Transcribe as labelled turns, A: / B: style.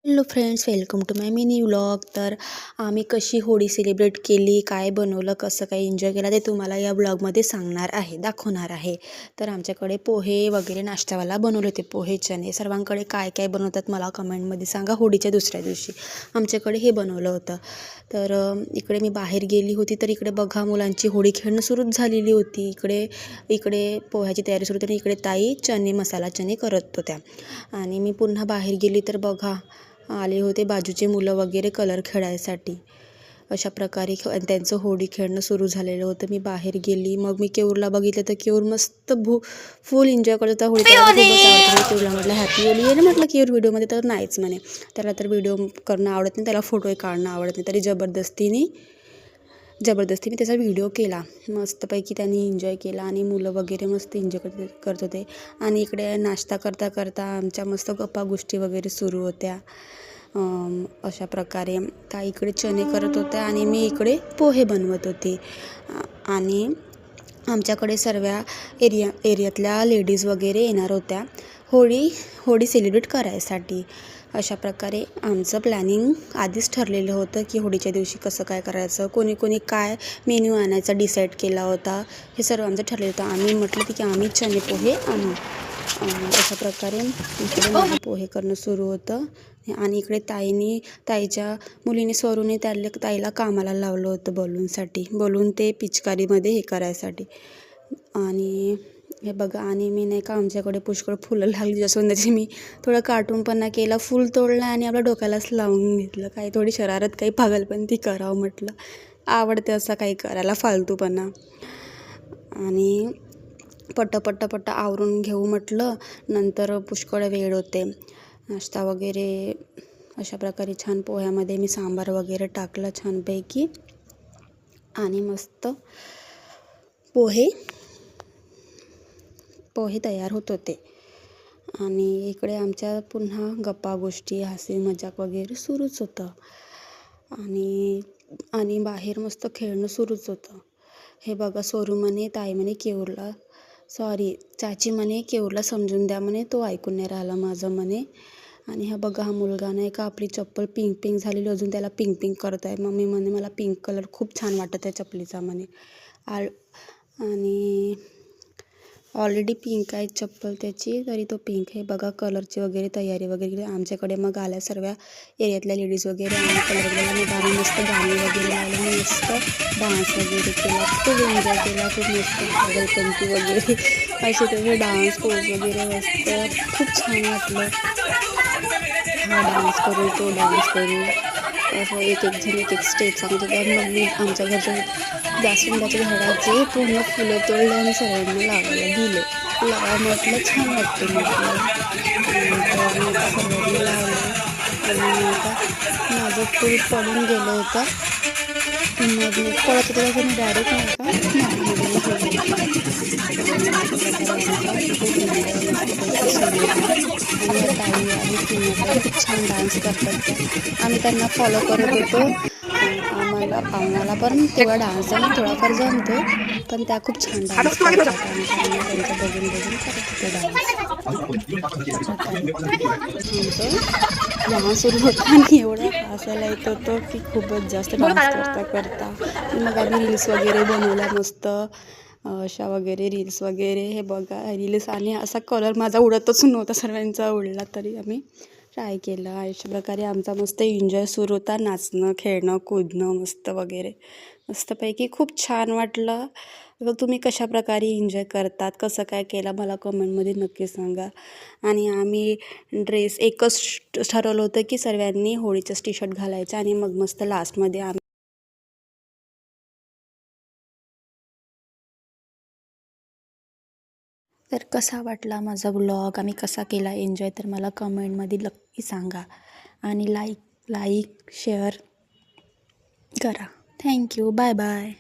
A: Hello friends, welcome to my mini vlog. तर आम्ही कशी होळी सेलिब्रेट केली, काय बनवलं, कसं काय एन्जॉय केला ते तुम्हाला या ब्लॉगमध्ये दाखवणार आहे. तर आमच्याकडे पोहे वगैरे नाश्त्यावाला बनवले होते, पोहे चणे. सर्वांकडे काय काय बनवतात मला कमेंटमध्ये सांगा. होळीच्या दुसऱ्या दिवशी आमच्याकडे हे बनवलं होतं. तर इकडे मी बाहेर गेली होती, तर इकडे बघा मुलांची होळी खेळणं सुरूच झालेली होती. इकडे इकडे पोह्याची तयारी सुरू होती आणि इकडे ताई मसाला चणे करत होत्या. आणि मी पुन्हा बाहेर गेली तर बघा आले होते बाजूचे मुलं वगैरे कलर खेळायसाठी. अशा प्रकारे त्यांचं होळी खेळणं सुरू झालेलं होतं. मी बाहेर गेली, मग मी केऊरला बघितलं तर केऊर मस्त फुल एन्जॉय करत होता. होळी केऊरला म्हटलं हॅपी होळी आहे ना, म्हटलं केऊर व्हिडिओमध्ये, तर नाहीच म्हणे. त्याला तर व्हिडिओ करणं आवडत नाही, त्याला फोटो काढणं आवडत नाही. तरी जबरदस्तीने मी त्याचा व्हिडिओ केला. मस्तपैकी त्यांनी एन्जॉय केला आणि मुलं वगैरे मस्त एन्जॉय करत होते. आणि इकडे नाश्ता करता करता आमच्या मस्त गप्पा गोष्टी वगैरे सुरू होत्या. अशा प्रकारे ताई इकडे चणे करत होत्या आणि मी इकडे पोहे बनवत होते. आणि आमच्याकडे सर्व एरियातल्या लेडीज वगैरे येणार होत्या होळी सेलिब्रेट करायसाठी. अशा प्रकारे आमचं प्लॅनिंग आधीच ठरलेलं होतं की होळीच्या दिवशी कसं काय करायचं, कोणी कोणी काय मेन्यू आणायचा डिसाईड केला होता, हे सर्व आमचं ठरलेलं होतं. आम्ही म्हटलं की आम्ही चणे पोहे आणू. अशा प्रकारे इकडे माझं पोहे करणं सुरू होतं. आणि इकडे ताईच्या मुलीने स्वरूने ताईला कामाला लावलं होतं बलून ते पिचकारीमध्ये हे करायसाठी. आणि हे बघा, आणि मी नाही का आमच्याकडे पुष्कळ फुलं लागली जास्वंदाची. मी थोडं कार्टूनपणा केला, फूल तोडलं आणि आपल्या डोक्यालाच लावून घेतलं. काही थोडी शरारत, काही पागलपंती करावं म्हटलं. आवडते असं काही करायला फालतूपणा. आणि पट्ट आवरून घेऊ म्हटलं. नंतर पुष्कळ वेळ होते. नाश्ता वगैरे अशा प्रकारे छान पोह्यामध्ये मी सांबार वगैरे टाकलं छानपैकी आणि मस्त पोहे तयार होत होते. आणि इकडे आमच्या पुन्हा गप्पा गोष्टी, हसी मजाक वगैरे सुरूच होतं. आणि बाहेर मस्त खेळणं सुरूच होतं. हे बघा, स्वरू म्हणे ताई म्हणे चाची म्हणे केऊरला समजून द्या म्हणे, तो ऐकून नाही राहिला माझं म्हणे. आणि हा बघा, हा मुलगा नाही का आपली चप्पल पिंक झालेली, अजून त्याला पिंक करत आहे. मम्मी म्हणे मला पिंक कलर खूप छान वाटत आहे चपलीचा म्हणे. आणि ऑलरेडी पिंक आहे चप्पल त्याची, तरी तो पिंक आहे. बघा कलरची वगैरे तयारी वगैरे आमच्याकडे. मग आल्या सर्व एरियातल्या लेडीज वगैरे आणि कलर वगैरे. मग आम्ही मस्त गाणी वगैरे लावले, मस्त डान्स वगैरे केला, खूप एन्जॉय केला, खूप मस्त पागलपंती वगैरे असे तसे डान्स पोज वगैरे मस्त खूप छान वाटलं. हा डान्स करू, तो डान्स करू, असं एक स्टेप सांगत होत्या. मग मी आमच्या घरच्या जास्वंदाच्या झाडाचे पूर्ण फुलं तोडले आणि सर्वांना लावायला दिले. लावा म्हटलं, छान वाटते म्हटलं. तर मी आता सर्वांनी लावलं आणि आता माझं फूल पडून गेलं होतं. मग मी पडत होतं त्याचं मी डायरेक्ट नाही का मातीमध्ये लावलं होतं. आणि अशा प्रकारे आमचा खूप एन्जॉय मस्तपैकी सुरू होता. आणि या ताई आहेत, पुन्हा ताई खूप छान डान्स करतात त्या. आम्ही त्यांना फॉलो करत होतो. आम्हाला पण तेवढा डान्स जमतो, थोडाफार जमतो, पण त्या खूप छान डान्स करतात आणि आम्ही त्यांच्या बघून करत होतो डान्स. अशा प्रकारे आमचं डान्स सुरू होता आणि एवढं हसायला येत होतं की खूपच जास्त डान्स करता. मग आम्ही रील्स वगैरे बनवल्या मस्त, अशा वगैरे रील्स वगैरे. हे बघा रील्स, आणि असा कलर माझा उडतच नव्हता, सर्वांचा उडला, तरी आम्ही ट्राय केलं. अशा प्रकारे आमचा मस्त एन्जॉय सुरू होता, नाचणं खेळणं कूदणं मस्त वगैरे मस्तपैकी. खूप छान वाटलं. तुम्ही कशा प्रकारे एन्जॉय करतात, कसं काय केलं मला कमेंटमध्ये नक्की सांगा. आणि आम्ही ड्रेस एकच ठरवलं होतं की सर्वांनी होळीचंच टी-शर्ट घालायचं आणि मग मस्त लास्टमध्ये आम्ही. तर कसा वाटला माझा व्लॉग, आम्ही कसा केला एन्जॉय, तर मला कमेंटमध्ये नक्की सांगा. आणि लाईक शेअर करा. Thank you, bye bye.